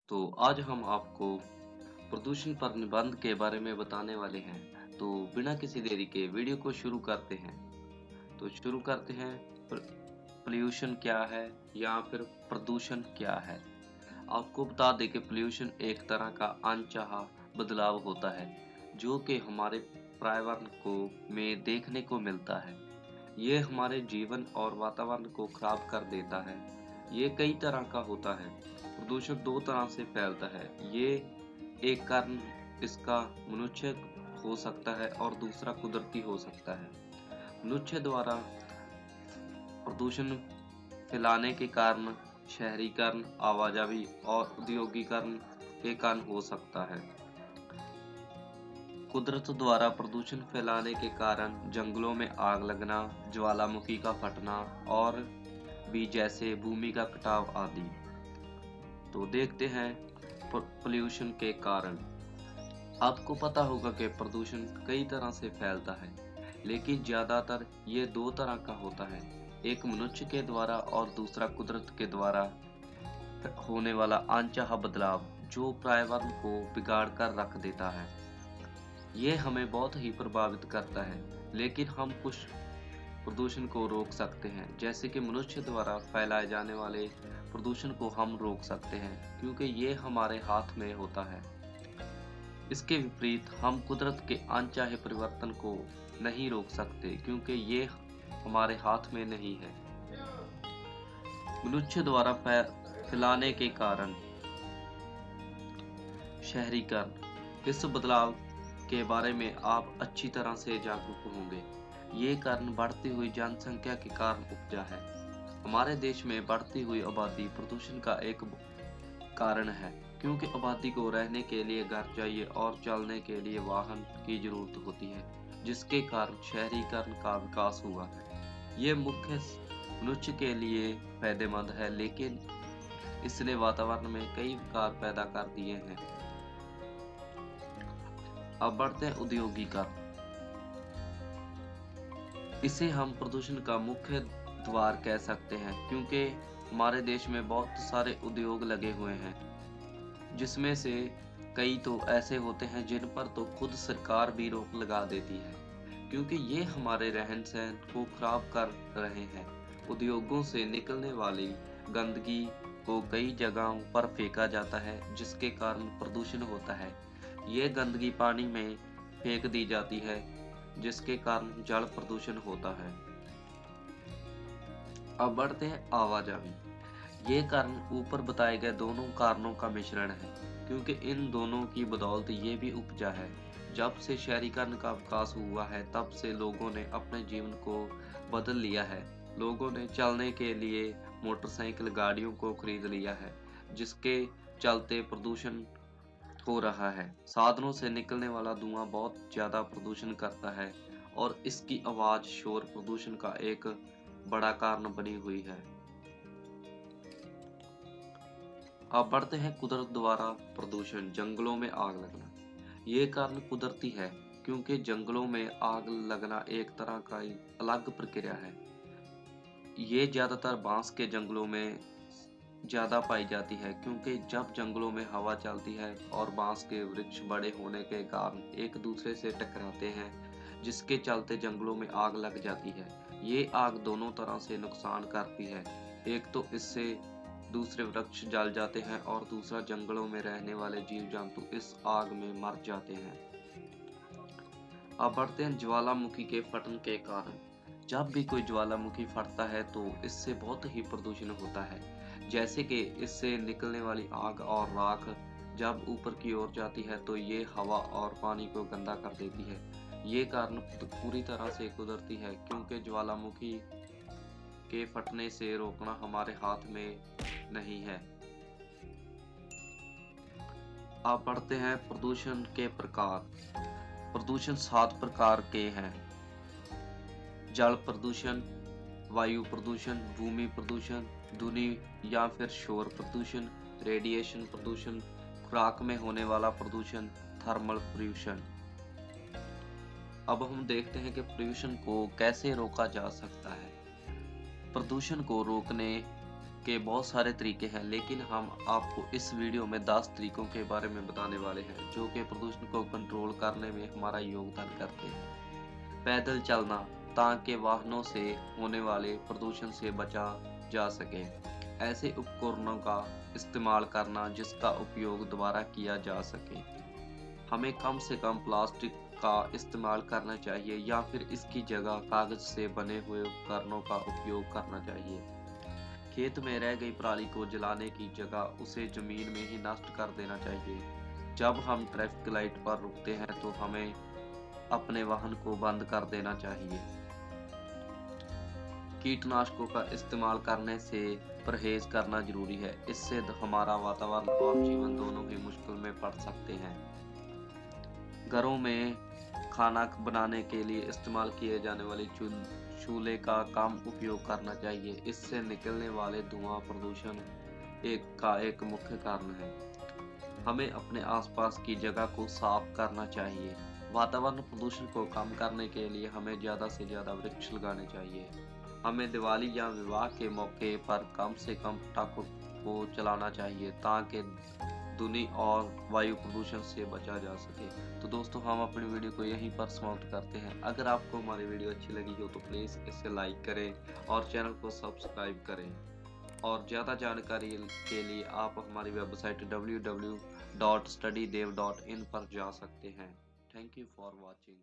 तो आज हम आपको प्रदूषण पर निबंध के बारे में बताने वाले हैं। तो बिना किसी देरी के वीडियो को शुरू करते हैं। तो शुरू करते हैं। पोल्यूशन क्या है या फिर प्रदूषण क्या है। आपको बता दें कि पोल्यूशन एक तरह का अनचाहा बदलाव होता है जो कि हमारे पर्यावरण को में देखने को मिलता है। ये हमारे जीवन और वातावरण को खराब कर देता है। ये कई तरह का होता है। प्रदूषण दो तरह से फैलता है। ये एक कारण इसका मनुष्य हो सकता है और दूसरा कुदरती हो सकता है। मनुष्य द्वारा प्रदूषण फैलाने के कारण शहरीकरण, आवाजाही और औद्योगीकरण के कारण हो सकता है। कुदरत द्वारा प्रदूषण फैलाने के कारण जंगलों में आग लगना, ज्वालामुखी का फटना और भी जैसे भूमि का कटाव आदि। तो देखते हैं पोल्यूशन के कारण। आपको पता होगा कि प्रदूषण कई तरह से फैलता है, लेकिन ज्यादातर ये दो तरह का होता है। एक मनुष्य के द्वारा और दूसरा कुदरत के द्वारा होने वाला अनचाहा बदलाव जो पर्यावरण को बिगाड़ कर रख देता है। ये हमें बहुत ही प्रभावित करता है, लेकिन हम कुछ प्रदूषण को रोक सकते हैं। जैसे कि मनुष्य द्वारा फैलाए जाने वाले प्रदूषण को हम रोक सकते हैं, क्योंकि ये हमारे हाथ में होता है। इसके विपरीत हम कुदरत के अनचाहे परिवर्तन को नहीं रोक सकते, क्योंकि ये हमारे हाथ में नहीं है। मनुष्य द्वारा फैलाने के कारण शहरीकरण, इस बदलाव के बारे में आप अच्छी तरह से जागरूक होंगे। ये कारण बढ़ती हुई जनसंख्या के कारण उपजा है। हमारे देश में बढ़ती हुई आबादी प्रदूषण का एक कारण है, क्योंकि आबादी को रहने के लिए घर चाहिए और चलने के लिए वाहन की जरूरत होती है, जिसके कारण शहरीकरण का विकास हुआ है। ये मुख्य मनुष्य के लिए फायदेमंद है, लेकिन इसने वातावरण में कई विकार पैदा कर दिए हैं। अब बढ़ते हैं औद्योगिकरण। इसे हम प्रदूषण का मुख्य द्वार कह सकते हैं, क्योंकि हमारे देश में बहुत सारे उद्योग लगे हुए हैं, जिसमें से कई तो ऐसे होते हैं जिन पर तो खुद सरकार भी रोक लगा देती है, क्योंकि ये हमारे रहन-सहन को खराब कर रहे हैं। उद्योगों से निकलने वाली गंदगी को कई जगहों पर फेंका जाता है, जिसके कारण प्रदूषण होता है। ये गंदगी पानी में फेंक दी जाती है, जिसके कारण जल प्रदूषण होता है। अब बढ़ते हैं आवाजाही। ये कारण ऊपर बताए गए दोनों कारणों का मिश्रण है, क्योंकि इन दोनों की बदौलत ये भी उपजा है। जब से शहरीकरण का विकास हुआ है, तब से लोगों ने अपने जीवन को बदल लिया है। लोगों ने चलने के लिए मोटरसाइकिल गाड़ियों को खरीद लिया है, जिसके चलते प्रदूषण हो रहा है। साधनों से निकलने वाला धुआं बहुत ज्यादा प्रदूषण करता है और इसकी आवाज शोर प्रदूषण का एक बड़ा कारण बनी हुई है। अब बढ़ते हैं कुदरत द्वारा प्रदूषण, जंगलों में आग लगना। ये कारण कुदरती है, क्योंकि जंगलों में आग लगना एक तरह का ही अलग प्रक्रिया है। ये ज्यादातर बांस के जंगलों में ज्यादा पाई जाती है, क्योंकि जब जंगलों में हवा चलती है और बांस के वृक्ष बड़े होने के कारण एक दूसरे से टकराते हैं, जिसके चलते जंगलों में आग लग जाती है। ये आग दोनों तरह से नुकसान करती है। एक तो इससे दूसरे वृक्ष जल जाते हैं और दूसरा जंगलों में रहने वाले जीव जंतु इस आग में मर जाते हैं। अब बढ़ते हैं ज्वालामुखी के फटन के कारण। जब भी कोई ज्वालामुखी फटता है तो इससे बहुत ही प्रदूषण होता है। जैसे कि इससे निकलने वाली आग और राख जब ऊपर की ओर जाती है तो ये हवा और पानी को गंदा कर देती है। ये कारण पूरी तरह से कुदरती है, क्योंकि ज्वालामुखी के फटने से रोकना हमारे हाथ में नहीं है। अब बढ़ते हैं प्रदूषण के प्रकार। प्रदूषण 7 प्रकार के हैं। जल प्रदूषण, वायु प्रदूषण, भूमि प्रदूषण, ध्वनि या फिर शोर प्रदूषण, रेडिएशन प्रदूषण, खुराक में होने वाला प्रदूषण, थर्मल पोल्यूशन। अब हम देखते हैं कि प्रदूषण को कैसे रोका जा सकता है। प्रदूषण को रोकने के बहुत सारे तरीके हैं, लेकिन हम आपको इस वीडियो में 10 तरीकों के बारे में बताने वाले हैं जो कि प्रदूषण को कंट्रोल करने में हमारा योगदान करते हैं। पैदल चलना, ताकि वाहनों से होने वाले प्रदूषण से बचा जा सके। ऐसे उपकरणों का इस्तेमाल करना जिसका उपयोग दोबारा किया जा सके। हमें कम से कम प्लास्टिक का इस्तेमाल करना चाहिए या फिर इसकी जगह कागज से बने हुए उपकरणों का उपयोग करना चाहिए। खेत में रह गई पराली को जलाने की जगह उसे जमीन में ही नष्ट कर देना चाहिए। जब हम ट्रैफिक लाइट पर रुकते हैं तो हमें अपने वाहन को बंद कर देना चाहिए। कीटनाशकों का इस्तेमाल करने से परहेज करना जरूरी है। इससे हमारा वातावरण और जीवन दोनों ही मुश्किल में पड़ सकते हैं। घरों में खाना बनाने के लिए इस्तेमाल किए जाने वाले चूल्हे का कम उपयोग करना चाहिए। इससे निकलने वाले धुआं प्रदूषण एक मुख्य कारण है। हमें अपने आसपास की जगह को साफ करना चाहिए। वातावरण प्रदूषण को कम करने के लिए हमें ज़्यादा से ज़्यादा वृक्ष लगाने चाहिए। हमें दिवाली या विवाह के मौके पर कम से कम पटाखों को चलाना चाहिए ताकि ध्वनि और वायु प्रदूषण से बचा जा सके। तो दोस्तों, हम अपनी वीडियो को यहीं पर समाप्त करते हैं। अगर आपको हमारी वीडियो अच्छी लगी हो तो प्लीज़ इसे लाइक करें और चैनल को सब्सक्राइब करें। और ज़्यादा जानकारी के लिए आप हमारी वेबसाइट www.studydev.in पर जा सकते हैं। Thank you for watching.